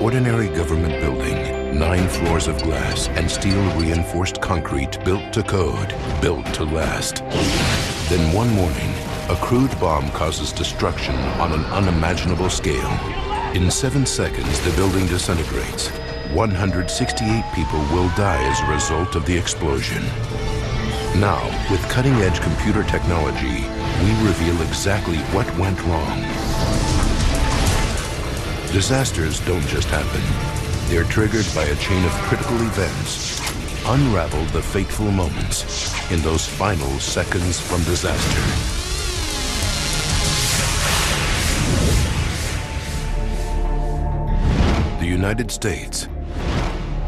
ordinary government building, 9 floors of glass and steel-reinforced concrete built to code, built to last. Then one morning, a crude bomb causes destruction on an unimaginable scale. In 7 seconds, the building disintegrates. 168 people will die as a result of the explosion. Now, with cutting-edge computer technology, we reveal exactly what went wrong. Disasters don't just happen. They're triggered by a chain of critical events. Unravel the fateful moments in those final seconds from disaster. The United States,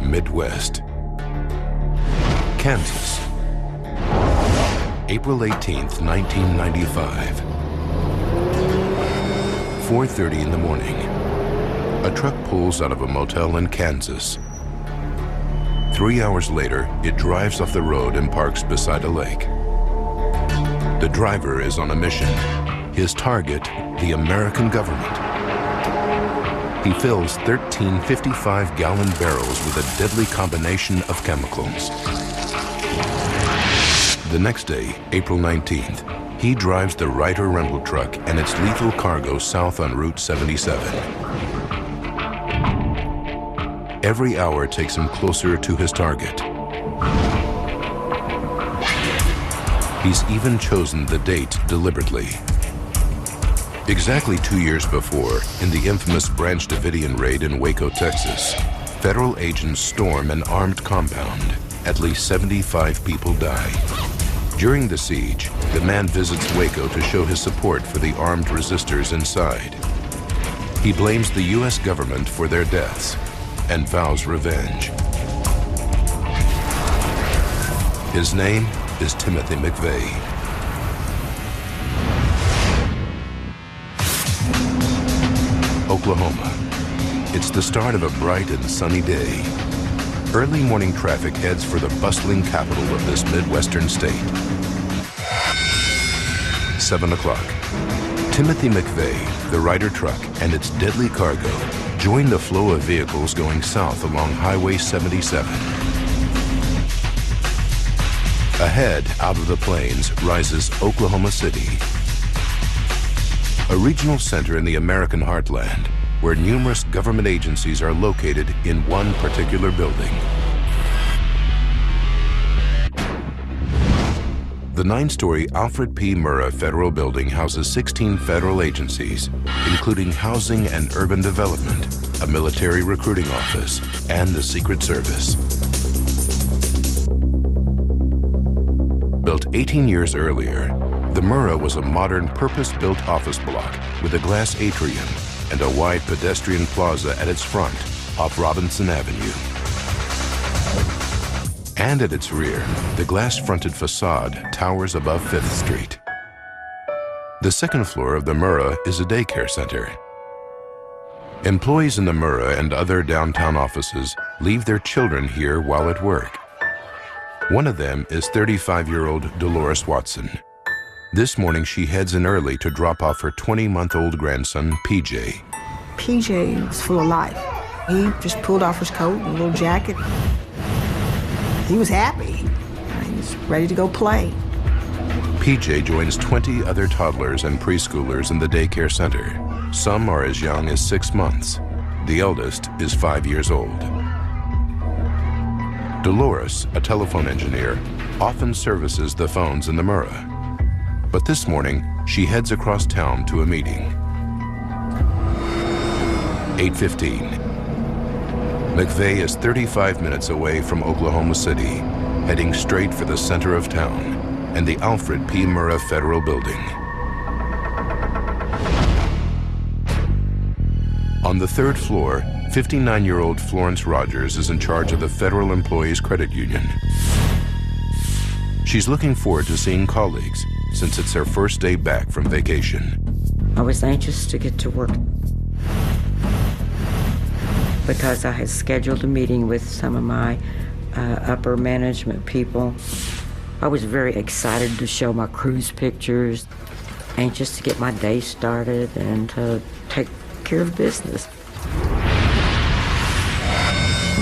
Midwest, Kansas, April 18th, 1995. 4:30 in the morning. A truck pulls out of a motel in Kansas. 3 hours later, it drives off the road and parks beside a lake. The driver is on a mission. His target, the American government. He fills 13 55-gallon barrels with a deadly combination of chemicals. The next day, April 19th, he drives the Ryder rental truck and its lethal cargo south on Route 77. Every hour takes him closer to his target. He's even chosen the date deliberately. Exactly 2 years before, in the infamous Branch Davidian raid in Waco, Texas, federal agents storm an armed compound. At least 75 people die. During the siege, the man visits Waco to show his support for the armed resistors inside. He blames the U.S. government for their deaths and vows revenge. His name is Timothy McVeigh. Oklahoma. It's the start of a bright and sunny day. Early morning traffic heads for the bustling capital of this Midwestern state. 7 o'clock. Timothy McVeigh, the Ryder truck, and its deadly cargo join the flow of vehicles going south along Highway 77. Ahead, out of the plains, rises Oklahoma City, a regional center in the American heartland where numerous government agencies are located in one particular building. The 9-story Alfred P. Murrah Federal Building houses 16 federal agencies, including Housing and Urban Development, a military recruiting office, and the Secret Service. Built 18 years earlier, the Murrah was a modern purpose-built office block with a glass atrium and a wide pedestrian plaza at its front, off Robinson Avenue. And at its rear, the glass-fronted facade towers above 5th Street. The second floor of the Murrah is a daycare center. Employees in the Murrah and other downtown offices leave their children here while at work. One of them is 35-year-old Dolores Watson. This morning, she heads in early to drop off her 20-month-old grandson, PJ. PJ was full of life. He just pulled off his coat and a little jacket. He was happy. He was ready to go play. PJ joins 20 other toddlers and preschoolers in the daycare center. Some are as young as 6 months. The eldest is 5 years old. Dolores, a telephone engineer, often services the phones in the Murrah. But this morning, she heads across town to a meeting. 8:15. McVeigh is 35 minutes away from Oklahoma City, heading straight for the center of town and the Alfred P. Murrah Federal Building. On the 3rd floor, 59-year-old Florence Rogers is in charge of the Federal Employees Credit Union. She's looking forward to seeing colleagues since it's her first day back from vacation. I was anxious to get to work because I had scheduled a meeting with some of my upper management people. I was very excited to show my cruise pictures, anxious to get my day started and to take care of business.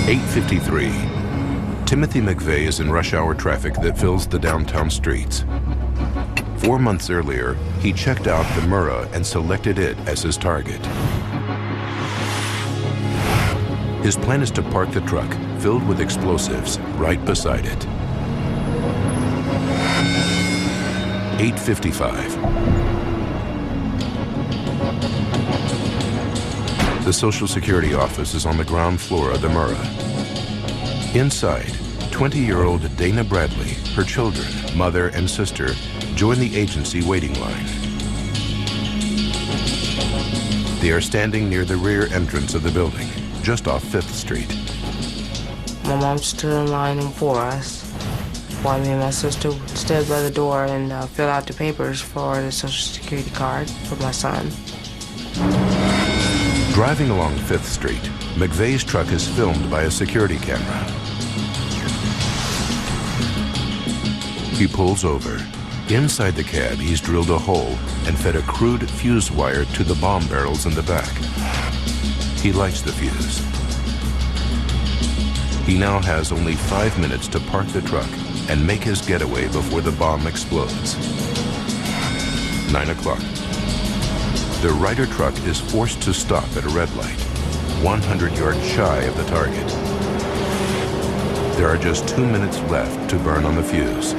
8:53. Timothy McVeigh is in rush hour traffic that fills the downtown streets. 4 months earlier, he checked out the Murrah and selected it as his target. His plan is to park the truck filled with explosives right beside it. 8:55. The Social Security office is on the ground floor of the Murrah. Inside, 20-year-old Dana Bradley, her children, mother, and sister join the agency waiting line. They are standing near the rear entrance of the building, just off 5th Street. My mom stood in line for us, while me and my sister stood by the door and filled out the papers for the Social Security card for my son. Driving along 5th Street, McVeigh's truck is filmed by a security camera. He pulls over. Inside the cab, he's drilled a hole and fed a crude fuse wire to the bomb barrels in the back. He lights the fuse. He now has only 5 minutes to park the truck and make his getaway before the bomb explodes. 9 o'clock. The Ryder truck is forced to stop at a red light, 100 yards shy of the target. There are just 2 minutes left to burn on the fuse.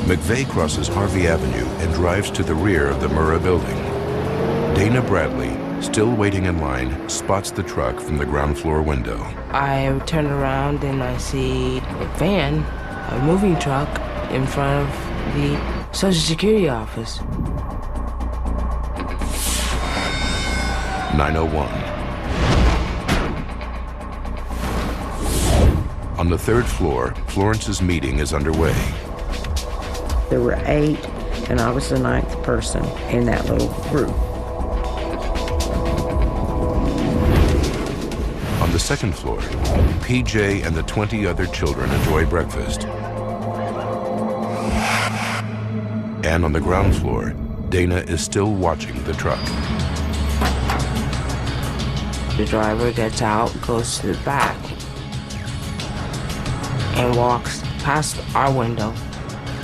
McVeigh crosses Harvey Avenue and drives to the rear of the Murrah building. Dana Bradley, still waiting in line, spots the truck from the ground floor window. I turn around and I see a van, a moving truck, in front of the Social Security office. 9:01. On the 3rd floor, Florence's meeting is underway. There were 8, and I was the 9th person in that little group. On the 2nd floor, PJ and the 20 other children enjoy breakfast. And on the ground floor, Dana is still watching the truck. The driver gets out, goes to the back, and walks past our window.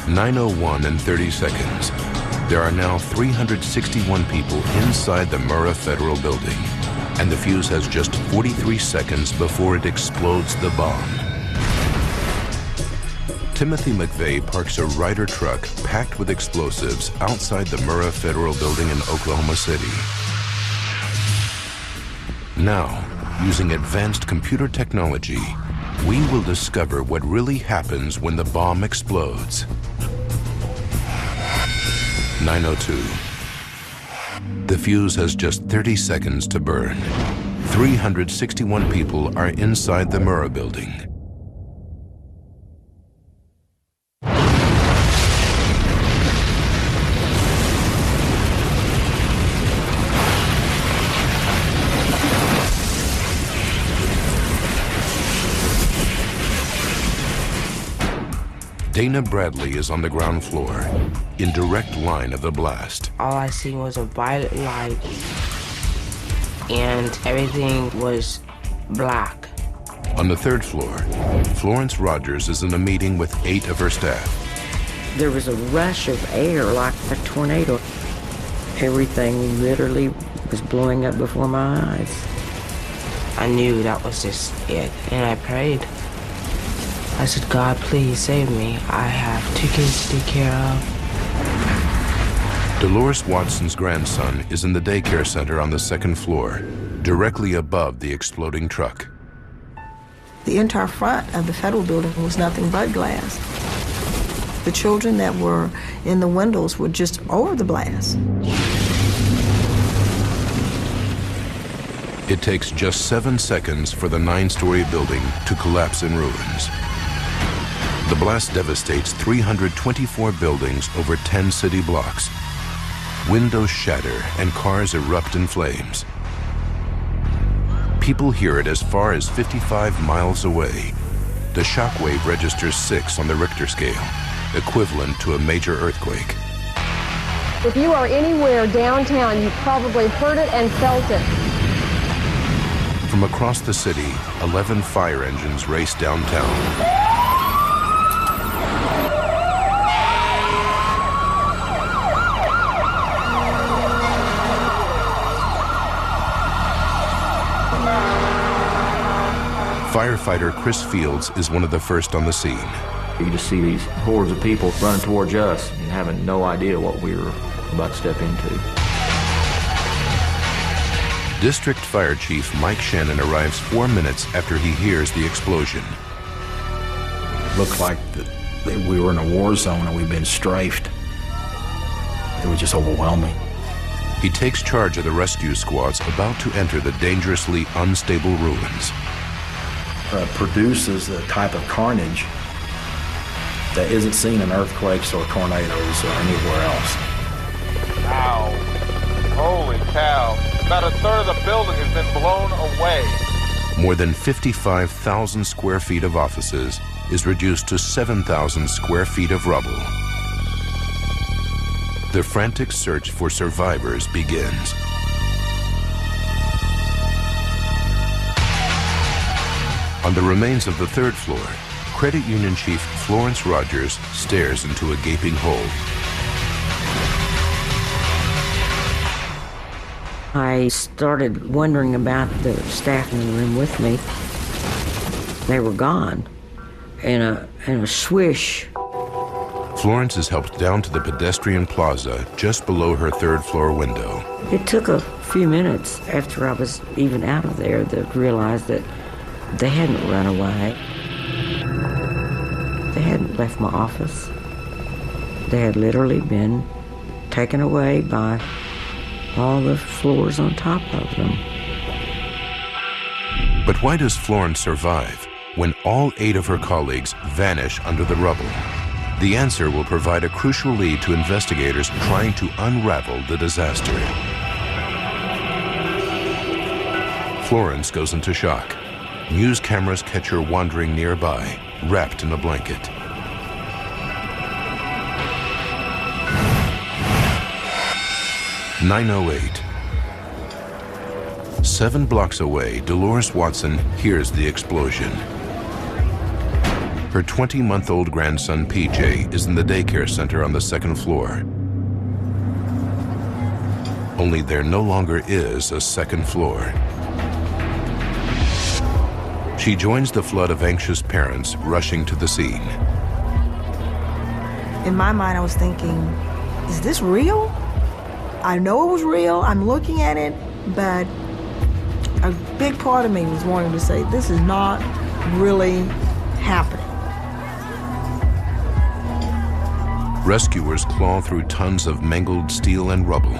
9:01 and 30 seconds. There are now 361 people inside the Murrah Federal Building, and the fuse has just 43 seconds before it explodes the bomb. Timothy McVeigh parks a Ryder truck packed with explosives outside the Murrah Federal Building in Oklahoma City. Now, using advanced computer technology, we will discover what really happens when the bomb explodes. 9:02. The fuse has just 30 seconds to burn. 361 people are inside the Murrah building. Dana Bradley is on the ground floor, in direct line of the blast. All I seen was a violet light, and everything was black. On the 3rd floor, Florence Rogers is in a meeting with 8 of her staff. There was a rush of air like a tornado. Everything literally was blowing up before my eyes. I knew that was just it, and I prayed. I said, God, please save me. I have 2 kids to take care of. Dolores Watson's grandson is in the daycare center on the 2nd floor, directly above the exploding truck. The entire front of the Federal Building was nothing but glass. The children that were in the windows were just over the blast. It takes just 7 seconds for the 9-story building to collapse in ruins. The blast devastates 324 buildings over 10 city blocks. Windows shatter and cars erupt in flames. People hear it as far as 55 miles away. The shockwave registers 6 on the Richter scale, equivalent to a major earthquake. If you are anywhere downtown, you've probably heard it and felt it. From across the city, 11 fire engines race downtown. Firefighter Chris Fields is one of the first on the scene. You just see these hordes of people running towards us and having no idea what we were about to step into. District Fire Chief Mike Shannon arrives 4 minutes after he hears the explosion. It looked like we were in a war zone and we'd been strafed. It was just overwhelming. He takes charge of the rescue squads about to enter the dangerously unstable ruins. Produces the type of carnage that isn't seen in earthquakes or tornadoes or anywhere else. Ow. Holy cow. About a third of the building has been blown away. More than 55,000 square feet of offices is reduced to 7,000 square feet of rubble. The frantic search for survivors begins. On the remains of the third floor, Credit Union Chief Florence Rogers stares into a gaping hole. I started wondering about the staff in the room with me. They were gone in a swish. Florence is helped down to the pedestrian plaza just below her third floor window. It took a few minutes after I was even out of there to realize that they hadn't run away. They hadn't left my office. They had literally been taken away by all the floors on top of them. But why does Florence survive when all 8 of her colleagues vanish under the rubble? The answer will provide a crucial lead to investigators trying to unravel the disaster. Florence goes into shock. News cameras catch her wandering nearby, wrapped in a blanket. "9:08. 7 blocks away, Dolores Watson hears the explosion. Her 20-month-old grandson, PJ, is in the daycare center on the 2nd floor. Only there no longer is a 2nd floor. She joins the flood of anxious parents rushing to the scene. In my mind, I was thinking, is this real? I know it was real, I'm looking at it, but a big part of me was wanting to say, this is not really happening. Rescuers claw through tons of mangled steel and rubble,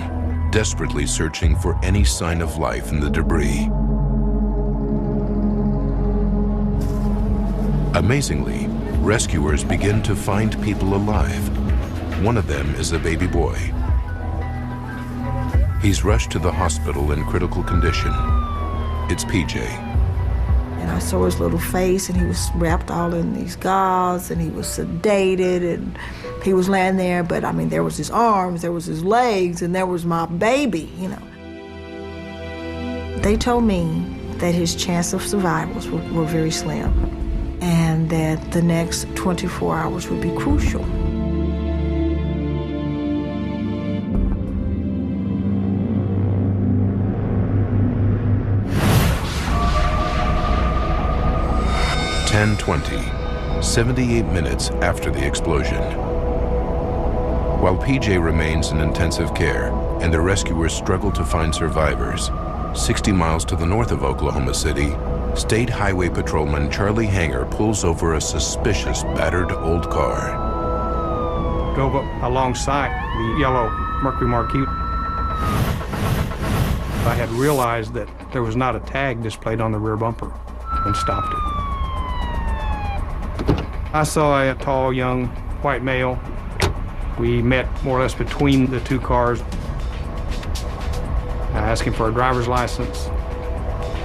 desperately searching for any sign of life in the debris. Amazingly, rescuers begin to find people alive. One of them is a baby boy. He's rushed to the hospital in critical condition. It's PJ. And I saw his little face, and he was wrapped all in these gauze, and he was sedated, and he was laying there, but I mean, there was his arms, there was his legs, and there was my baby, you know. They told me that his chance of survival were very slim, and that the next 24 hours would be crucial. (10:20), 78 minutes after the explosion. While PJ remains in intensive care and the rescuers struggle to find survivors, 60 miles to the north of Oklahoma City, State Highway Patrolman Charlie Hanger pulls over a suspicious, battered old car. Drove up alongside the yellow Mercury Marquis. I had realized that there was not a tag displayed on the rear bumper and stopped it. I saw a tall, young white male. We met more or less between the two cars. I asked him for a driver's license.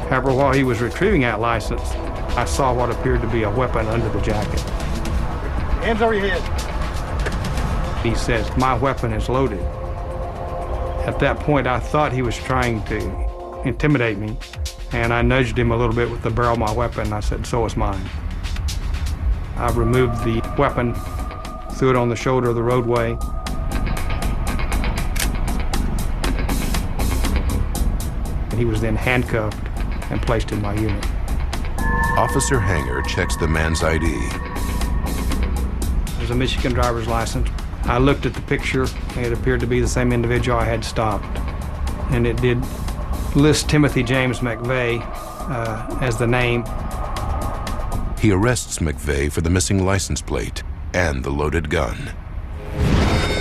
However, while he was retrieving that license, I saw what appeared to be a weapon under the jacket. Hands over your head. He says, "My weapon is loaded." At that point, I thought he was trying to intimidate me. and I nudged him a little bit with the barrel of my weapon. I said, "So is mine." I removed the weapon, threw it on the shoulder of the roadway. And he was then handcuffed and placed in my unit. Officer Hanger checks the man's ID. There's a Michigan driver's license. I looked at the picture, and it appeared to be the same individual I had stopped. And it did list Timothy James McVeigh as the name. He arrests McVeigh for the missing license plate and the loaded gun.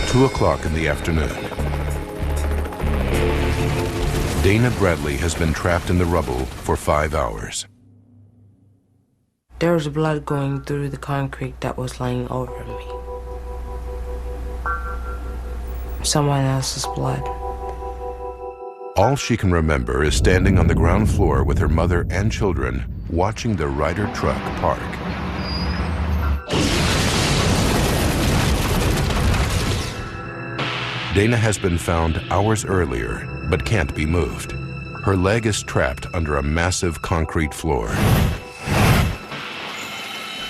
2 o'clock in the afternoon. Dana Bradley has been trapped in the rubble for 5 hours. There was blood going through the concrete that was laying over me. Someone else's blood. All she can remember is standing on the ground floor with her mother and children, watching the Ryder truck park. Dana has been found hours earlier, but can't be moved. Her leg is trapped under a massive concrete floor.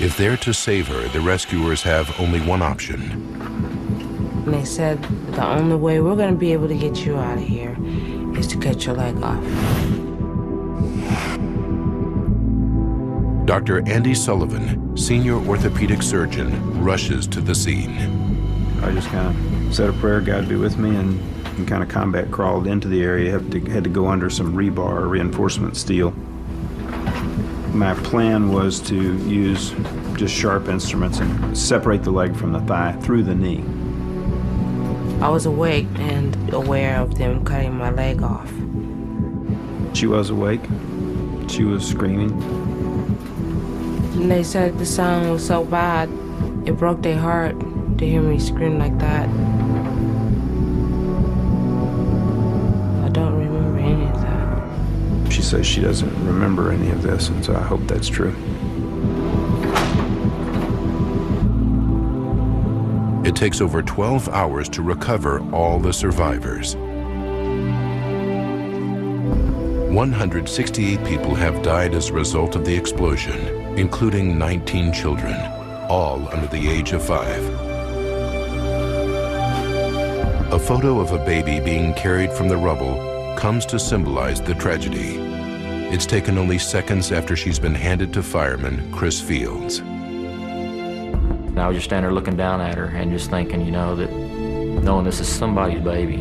If they're to save her, the rescuers have only one option. And they said, the only way we're going to be able to get you out of here is to cut your leg off. Dr. Andy Sullivan, senior orthopedic surgeon, rushes to the scene. I just kind of said a prayer, God be with me, and kind of combat crawled into the area. Had to go under some rebar, reinforcement steel. My plan was to use just sharp instruments and separate the leg from the thigh through the knee. I was awake and aware of them cutting my leg off. She was awake. She was screaming. And they said the sound was so bad, it broke their heart to hear me scream like that. I don't remember any of that. She says she doesn't remember any of this, and so I hope that's true. It takes over 12 hours to recover all the survivors. 168 people have died as a result of the explosion, including 19 children, all under the age of 5. A photo of a baby being carried from the rubble comes to symbolize the tragedy. It's taken only seconds after she's been handed to fireman Chris Fields. And I was just standing there looking down at her and just thinking, you know, that knowing this is somebody's baby.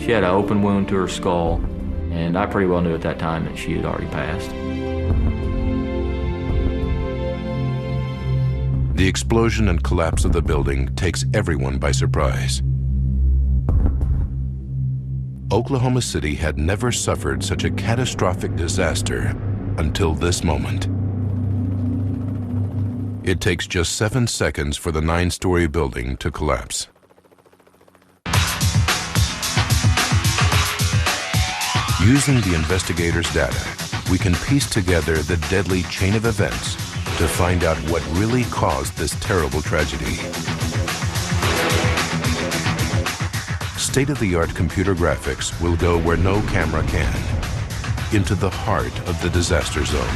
She had an open wound to her skull, and I pretty well knew at that time that she had already passed. The explosion and collapse of the building takes everyone by surprise. Oklahoma City had never suffered such a catastrophic disaster until this moment. It takes just 7 seconds for the 9-story building to collapse. Using the investigators' data, we can piece together the deadly chain of events to find out what really caused this terrible tragedy. State-of-the-art computer graphics will go where no camera can, into the heart of the disaster zone.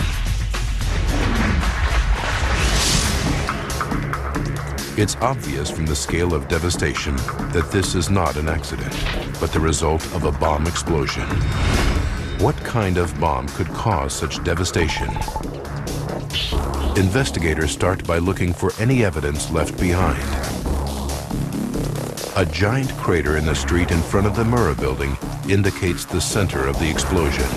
It's obvious from the scale of devastation that this is not an accident, but the result of a bomb explosion. What kind of bomb could cause such devastation? Investigators start by looking for any evidence left behind. A giant crater in the street in front of the Murrah Building indicates the center of the explosion.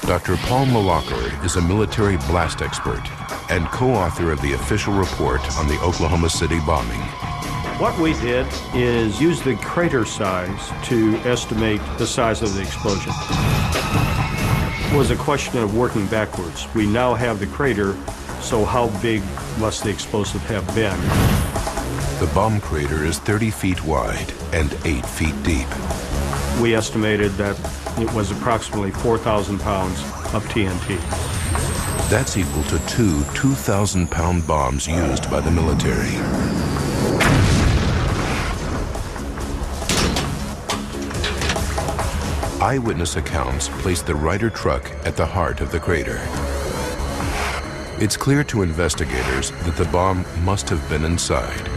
Dr. Paul Malacher is a military blast expert and co-author of the official report on the Oklahoma City bombing. What we did is use the crater size to estimate the size of the explosion. It was a question of working backwards. We now have the crater, so how big must the explosive have been? The bomb crater is 30 feet wide and 8 feet deep. We estimated that it was approximately 4,000 pounds of TNT. That's equal to 2 2,000-pound bombs used by the military. eyewitness accounts place the Ryder truck at the heart of the crater. It's clear to investigators that the bomb must have been inside.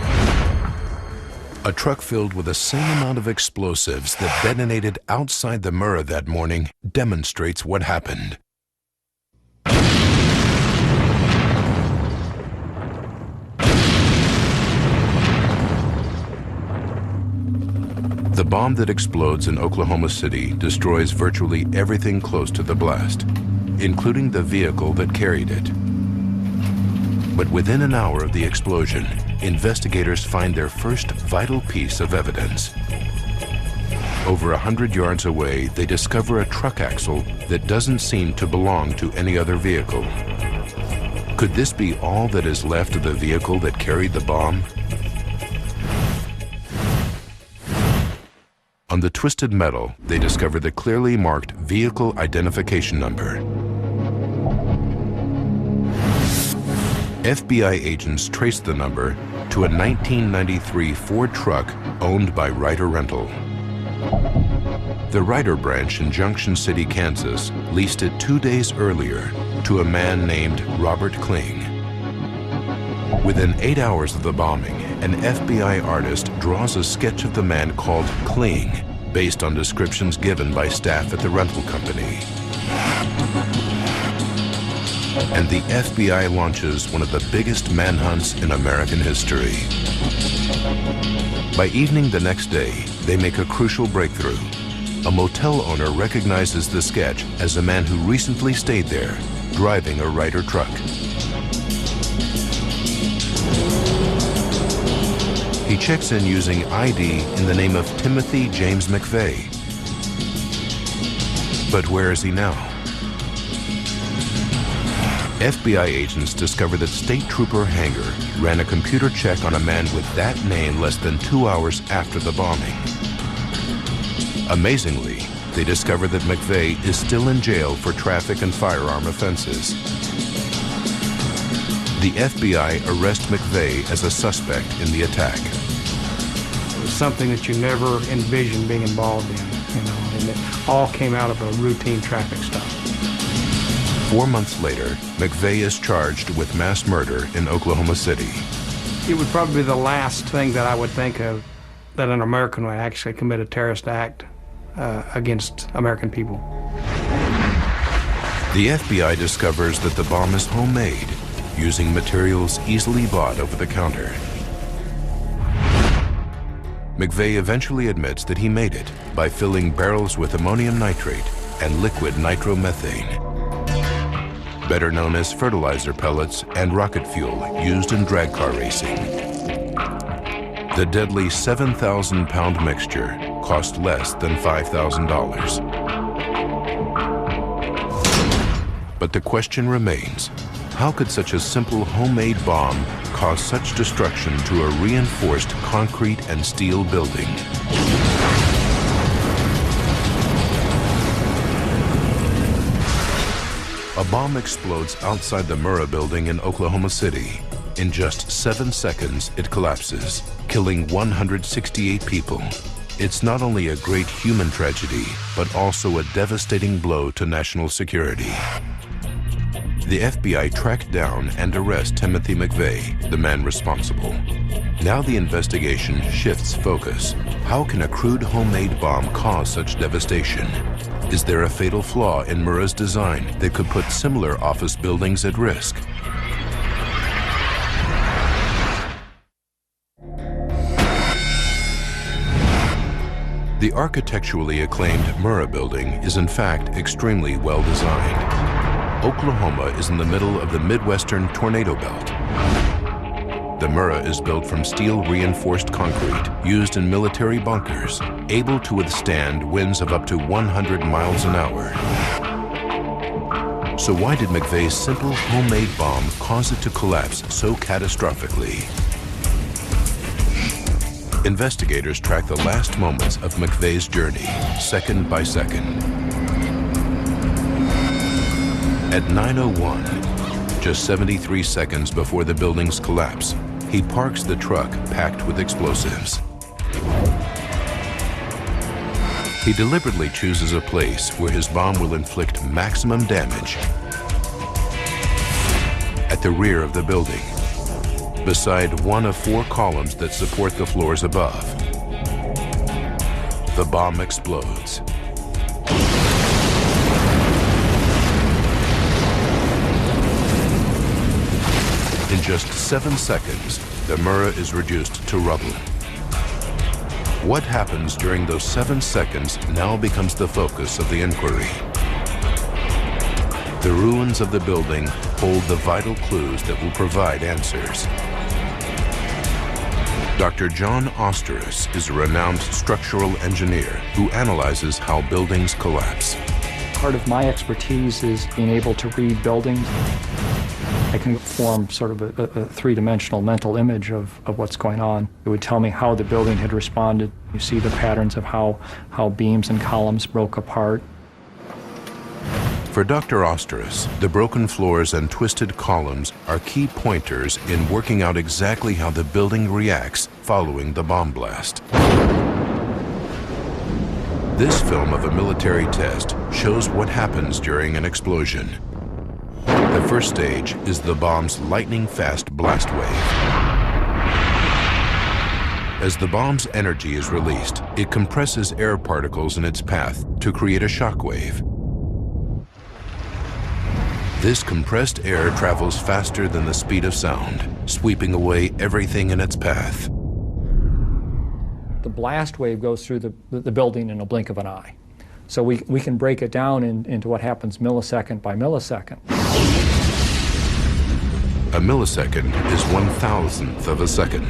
A truck filled with the same amount of explosives that detonated outside the Murrah that morning demonstrates what happened. The bomb that explodes in Oklahoma City destroys virtually everything close to the blast, including the vehicle that carried it. But within an hour of the explosion, investigators find their first vital piece of evidence. Over 100 yards away, they discover a truck axle that doesn't seem to belong to any other vehicle. Could this be all that is left of the vehicle that carried the bomb? On the twisted metal, they discover the clearly marked vehicle identification number. FBI agents traced the number to a 1993 Ford truck owned by Ryder Rental. The Ryder branch in Junction City, Kansas, leased it 2 days earlier to a man named Robert Kling. Within 8 hours of the bombing, an FBI artist draws a sketch of the man called Kling, based on descriptions given by staff at the rental company. And the FBI launches one of the biggest manhunts in American history. By evening the next day, they make a crucial breakthrough. A motel owner recognizes the sketch as a man who recently stayed there, driving a Ryder truck. He checks in using ID in the name of Timothy James McVeigh. But where is he now? FBI agents discover that State Trooper Hanger ran a computer check on a man with that name less than 2 hours after the bombing. Amazingly, they discover that McVeigh is still in jail for traffic and firearm offenses. The FBI arrests McVeigh as a suspect in the attack. It was something that you never envisioned being involved in, and it all came out of a routine traffic stop. 4 months later, McVeigh is charged with mass murder in Oklahoma City. It would probably be the last thing that I would think of that an American would actually commit a terrorist act against American people. The FBI discovers that the bomb is homemade, using materials easily bought over the counter. McVeigh eventually admits that he made it by filling barrels with ammonium nitrate and liquid nitromethane, better known as fertilizer pellets and rocket fuel used in drag car racing. The deadly 7,000-pound mixture cost less than $5,000. But the question remains, how could such a simple homemade bomb cause such destruction to a reinforced concrete and steel building? A bomb explodes outside the Murrah building in Oklahoma City. In just 7 seconds, it collapses, killing 168 people. It's not only a great human tragedy, but also a devastating blow to national security. The FBI tracked down and arrests Timothy McVeigh, the man responsible. Now the investigation shifts focus. How can a crude homemade bomb cause such devastation? Is there a fatal flaw in Murrah's design that could put similar office buildings at risk? The architecturally acclaimed Murrah building is in fact extremely well designed. Oklahoma is in the middle of the Midwestern tornado belt. The Murrah is built from steel reinforced concrete used in military bunkers, able to withstand winds of up to 100 miles an hour. So why did McVeigh's simple homemade bomb cause it to collapse so catastrophically? Investigators track the last moments of McVeigh's journey, second by second. At 9:01, just 73 seconds before the building's collapse, he parks the truck packed with explosives. He deliberately chooses a place where his bomb will inflict maximum damage at the rear of the building, beside one of 4 columns that support the floors above. The bomb explodes. In just 7 seconds, the Murrah is reduced to rubble. What happens during those 7 seconds now becomes the focus of the inquiry. The ruins of the building hold the vital clues that will provide answers. Dr. John Osterus is a renowned structural engineer who analyzes how buildings collapse. Part of my expertise is being able to read buildings. I can form sort of a three-dimensional mental image of what's going on. It would tell me how the building had responded. You see the patterns of how beams and columns broke apart. For Dr. Osterus, the broken floors and twisted columns are key pointers in working out exactly how the building reacts following the bomb blast. This film of a military test shows what happens during an explosion. The first stage is the bomb's lightning-fast blast wave. As the bomb's energy is released, it compresses air particles in its path to create a shock wave. This compressed air travels faster than the speed of sound, sweeping away everything in its path. The blast wave goes through the building in a blink of an eye. So we can break it down into what happens millisecond by millisecond. A millisecond is 1,000th of a second,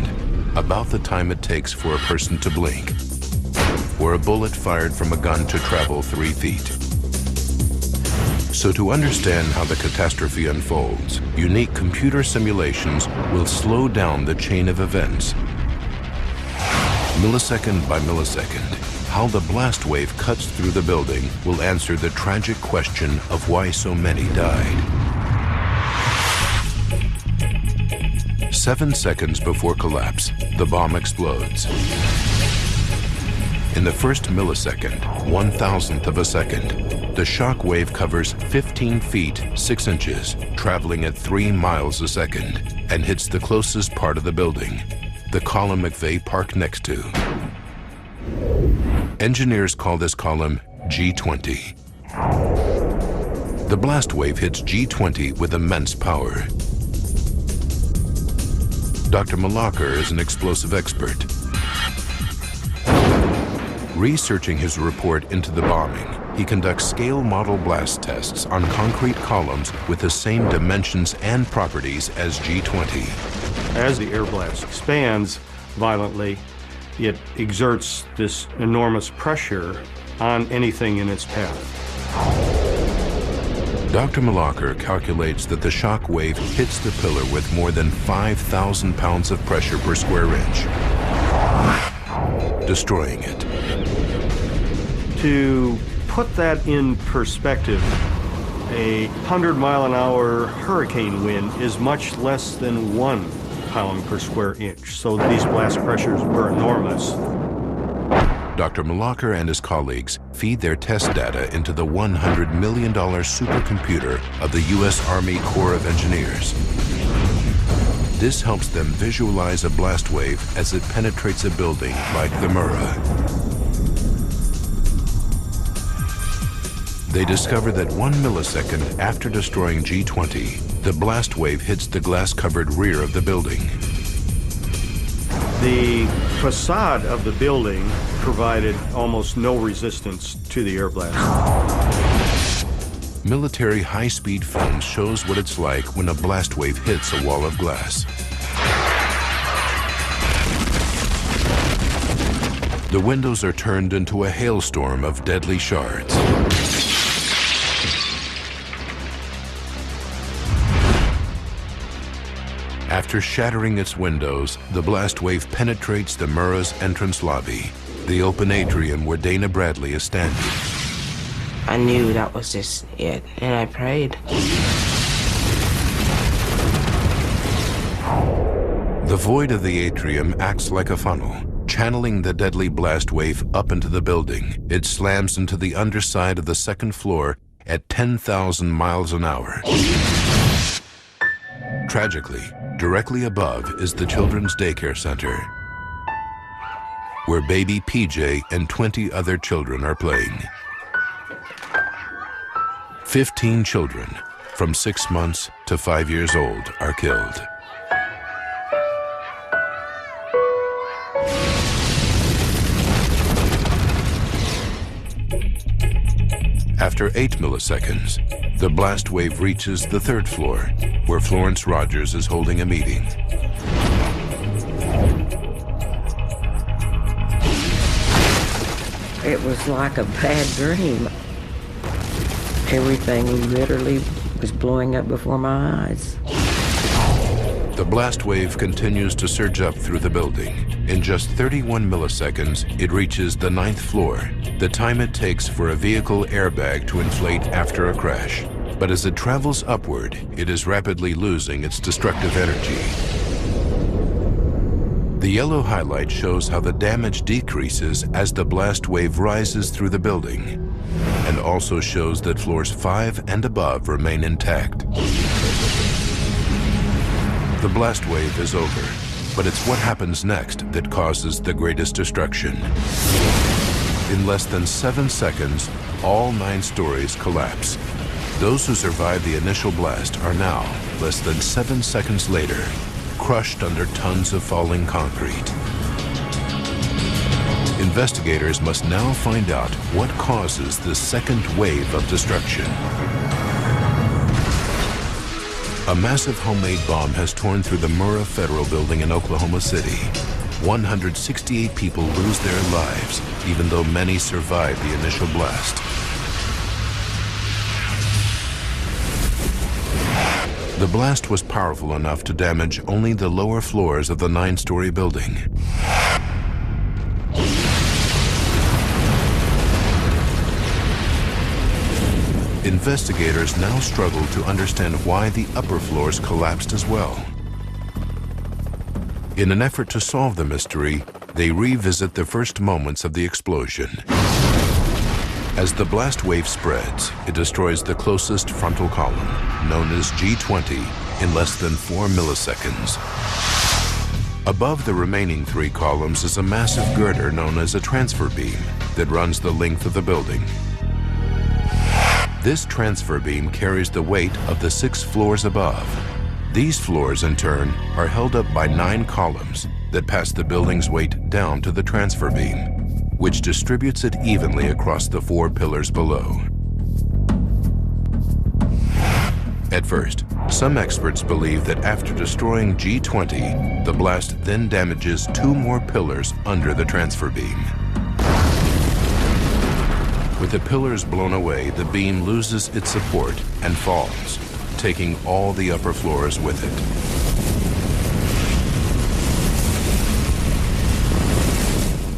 about the time it takes for a person to blink, or a bullet fired from a gun to travel 3 feet. So to understand how the catastrophe unfolds, unique computer simulations will slow down the chain of events. Millisecond by millisecond, how the blast wave cuts through the building will answer the tragic question of why so many died. 7 seconds before collapse, the bomb explodes. In the first millisecond, 1,000th of a second, the shock wave covers 15 feet, 6 inches, traveling at 3 miles a second, and hits the closest part of the building, the column McVeigh parked next to. Engineers call this column G20. The blast wave hits G20 with immense power. Dr. Malacher is an explosive expert. Researching his report into the bombing, he conducts scale model blast tests on concrete columns with the same dimensions and properties as G20. As the air blast expands violently, it exerts this enormous pressure on anything in its path. Dr. Malacher calculates that the shock wave hits the pillar with more than 5,000 pounds of pressure per square inch, destroying it. To put that in perspective, a 100-mile-an-hour hurricane wind is much less than 1 pound per square inch, so these blast pressures were enormous. Dr. Malacher and his colleagues feed their test data into the $100 million supercomputer of the U.S. Army Corps of Engineers. This helps them visualize a blast wave as it penetrates a building like the Murrah. They discover that 1 millisecond after destroying G20, the blast wave hits the glass-covered rear of the building. The facade of the building provided almost no resistance to the air blast. Military high-speed film shows what it's like when a blast wave hits a wall of glass. The windows are turned into a hailstorm of deadly shards. After shattering its windows, the blast wave penetrates the Murrah's entrance lobby, the open atrium where Dana Bradley is standing. I knew that was just it, and I prayed. The void of the atrium acts like a funnel, Channeling the deadly blast wave up into the building, it slams into the underside of the second floor at 10,000 miles an hour. Tragically, directly above is the Children's Daycare Center, where baby PJ and 20 other children are playing. 15 children from 6 months to 5 years old are killed. After 8 milliseconds, the blast wave reaches the 3rd floor, where Florence Rogers is holding a meeting. It was like a bad dream. Everything literally was blowing up before my eyes. The blast wave continues to surge up through the building. In just 31 milliseconds, it reaches the 9th floor, the time it takes for a vehicle airbag to inflate after a crash. But as it travels upward, it is rapidly losing its destructive energy. The yellow highlight shows how the damage decreases as the blast wave rises through the building, and also shows that floors 5 and above remain intact. The blast wave is over, but it's what happens next that causes the greatest destruction. In less than 7 seconds, all 9 stories collapse. Those who survived the initial blast are now, less than 7 seconds later, crushed under tons of falling concrete. Investigators must now find out what causes this second wave of destruction. A massive homemade bomb has torn through the Murrah Federal Building in Oklahoma City. 168 people lose their lives, even though many survived the initial blast. The blast was powerful enough to damage only the lower floors of the 9-story building. Investigators now struggle to understand why the upper floors collapsed as well. In an effort to solve the mystery, they revisit the first moments of the explosion. As the blast wave spreads, it destroys the closest frontal column, known as G20, in less than 4 milliseconds. Above the remaining 3 columns is a massive girder known as a transfer beam that runs the length of the building. This transfer beam carries the weight of the 6 floors above. These floors, in turn, are held up by 9 columns that pass the building's weight down to the transfer beam, which distributes it evenly across the 4 pillars below. At first, some experts believe that after destroying G20, the blast then damages 2 more pillars under the transfer beam. With the pillars blown away, the beam loses its support and falls, taking all the upper floors with it.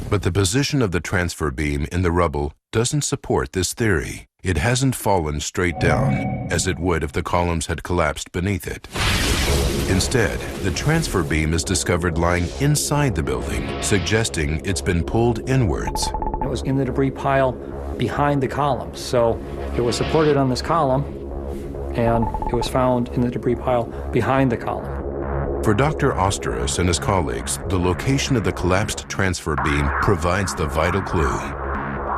But the position of the transfer beam in the rubble doesn't support this theory. It hasn't fallen straight down, as it would if the columns had collapsed beneath it. Instead, the transfer beam is discovered lying inside the building, suggesting it's been pulled inwards. It was in the debris pile behind the columns. So it was supported on this column, and it was found in the debris pile behind the column. For Dr. Osterus and his colleagues, the location of the collapsed transfer beam provides the vital clue.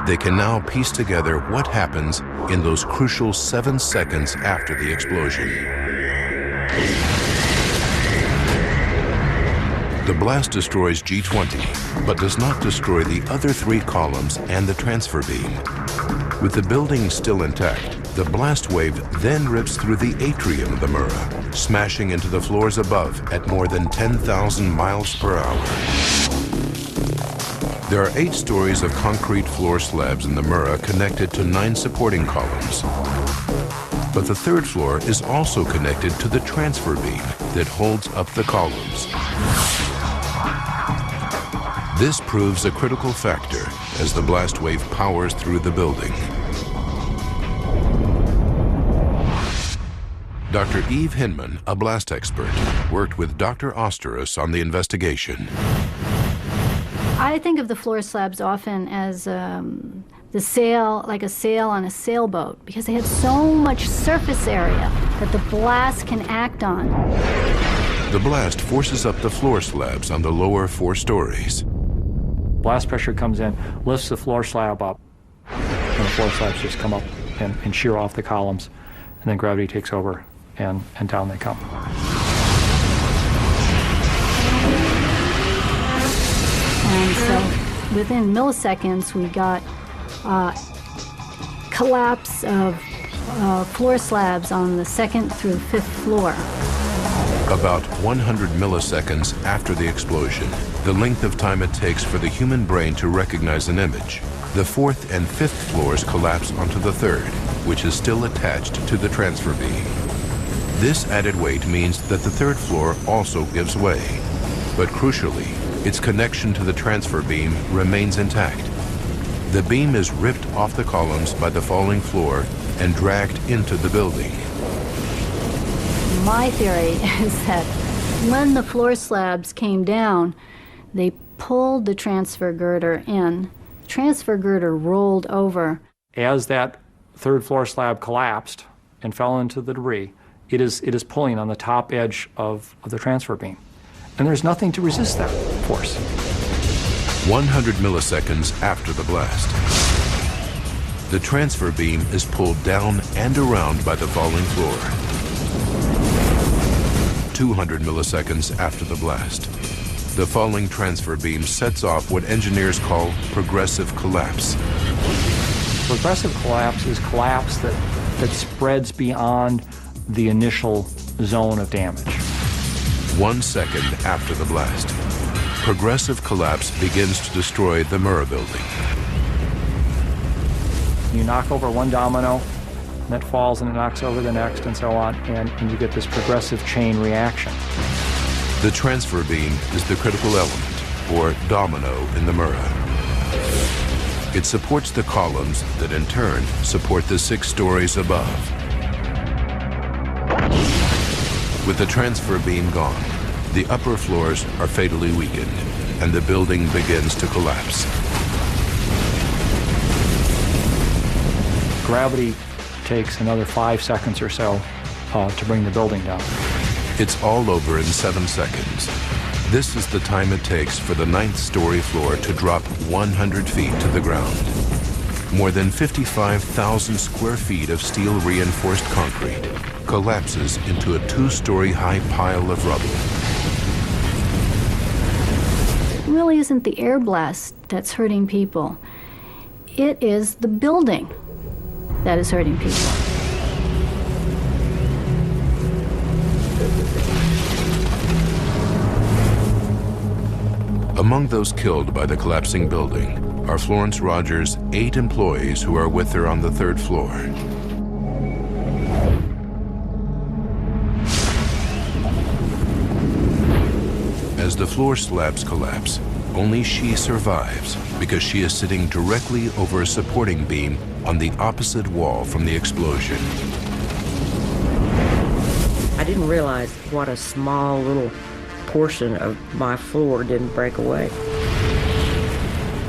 They can now piece together what happens in those crucial 7 seconds after the explosion. The blast destroys G20, but does not destroy the other 3 columns and the transfer beam. With the building still intact, the blast wave then rips through the atrium of the Murrah, smashing into the floors above at more than 10,000 miles per hour. There are 8 stories of concrete floor slabs in the Murrah connected to 9 supporting columns. But the 3rd floor is also connected to the transfer beam that holds up the columns. This proves a critical factor as the blast wave powers through the building. Dr. Eve Hinman, a blast expert, worked with Dr. Osterus on the investigation. I I think of the floor slabs often as the sail, like a sail on a sailboat, because they had so much surface area that the blast can act on. The blast forces up the floor slabs on the lower 4 stories. Blast pressure comes in, lifts the floor slab up, and the floor slabs just come up and shear off the columns, and then gravity takes over, and down they come. And so within milliseconds, we got collapse of floor slabs on the 2nd through 5th floor. About 100 milliseconds after the explosion, the length of time it takes for the human brain to recognize an image, the 4th and 5th floors collapse onto the 3rd, which is still attached to the transfer beam. This added weight means that the 3rd floor also gives way, but crucially, its connection to the transfer beam remains intact. The beam is ripped off the columns by the falling floor and dragged into the building. My theory is that when the floor slabs came down, they pulled the transfer girder in. The transfer girder rolled over. As that 3rd floor slab collapsed and fell into the debris, it is pulling on the top edge of the transfer beam. And there's nothing to resist that force. 100 milliseconds after the blast, the transfer beam is pulled down and around by the falling floor. 200 milliseconds after the blast, the falling transfer beam sets off what engineers call progressive collapse. Progressive collapse is collapse that spreads beyond the initial zone of damage. 1 second after the blast, progressive collapse begins to destroy the Murrah Building. You knock over one domino, and that falls and it knocks over the next, and so on, and you get this progressive chain reaction. The transfer beam is the critical element, or domino, in the Murrah. It supports the columns that in turn support the 6 stories above. With the transfer beam gone, the upper floors are fatally weakened, and the building begins to collapse. Gravity takes another 5 seconds or so to bring the building down. It's all over in 7 seconds. This is the time it takes for the 9th story floor to drop 100 feet to the ground. More than 55,000 square feet of steel reinforced concrete collapses into a 2-story high pile of rubble. It really isn't the air blast that's hurting people. It is the building that is hurting people. Among those killed by the collapsing building are Florence Rogers' 8 employees who are with her on the 3rd floor. As the floor slabs collapse, only she survives because she is sitting directly over a supporting beam on the opposite wall from the explosion. I didn't realize what a small little portion of my floor didn't break away.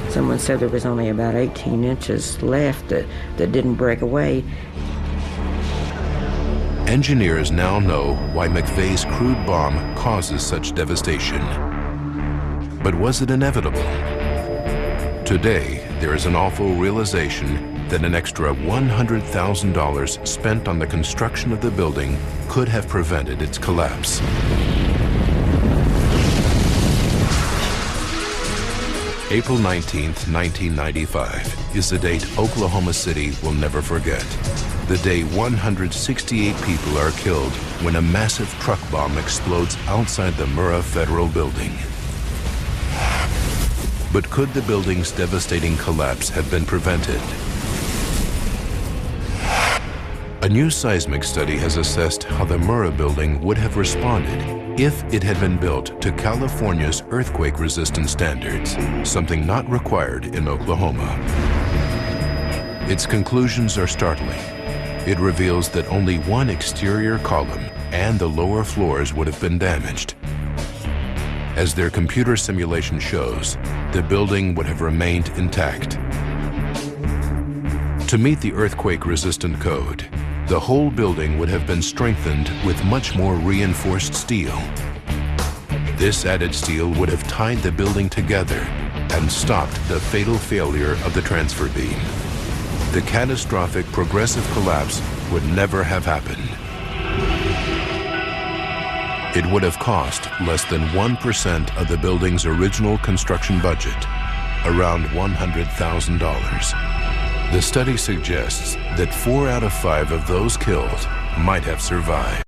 Someone said there was only about 18 inches left that didn't break away. Engineers now know why McVeigh's crude bomb causes such devastation. But was it inevitable? Today, there is an awful realization that an extra $100,000 spent on the construction of the building could have prevented its collapse. April 19th, 1995 is the date Oklahoma City will never forget. The day 168 people are killed when a massive truck bomb explodes outside the Murrah Federal Building. But could the building's devastating collapse have been prevented? A new seismic study has assessed how the Murrah Building would have responded if it had been built to California's earthquake-resistant standards, something not required in Oklahoma. Its conclusions are startling. It reveals that only one exterior column and the lower floors would have been damaged. As their computer simulation shows, the building would have remained intact. To meet the earthquake-resistant code, the whole building would have been strengthened with much more reinforced steel. This added steel would have tied the building together and stopped the fatal failure of the transfer beam. The catastrophic progressive collapse would never have happened. It would have cost less than 1% of the building's original construction budget, around $100,000. The study suggests that 4 out of 5 of those killed might have survived.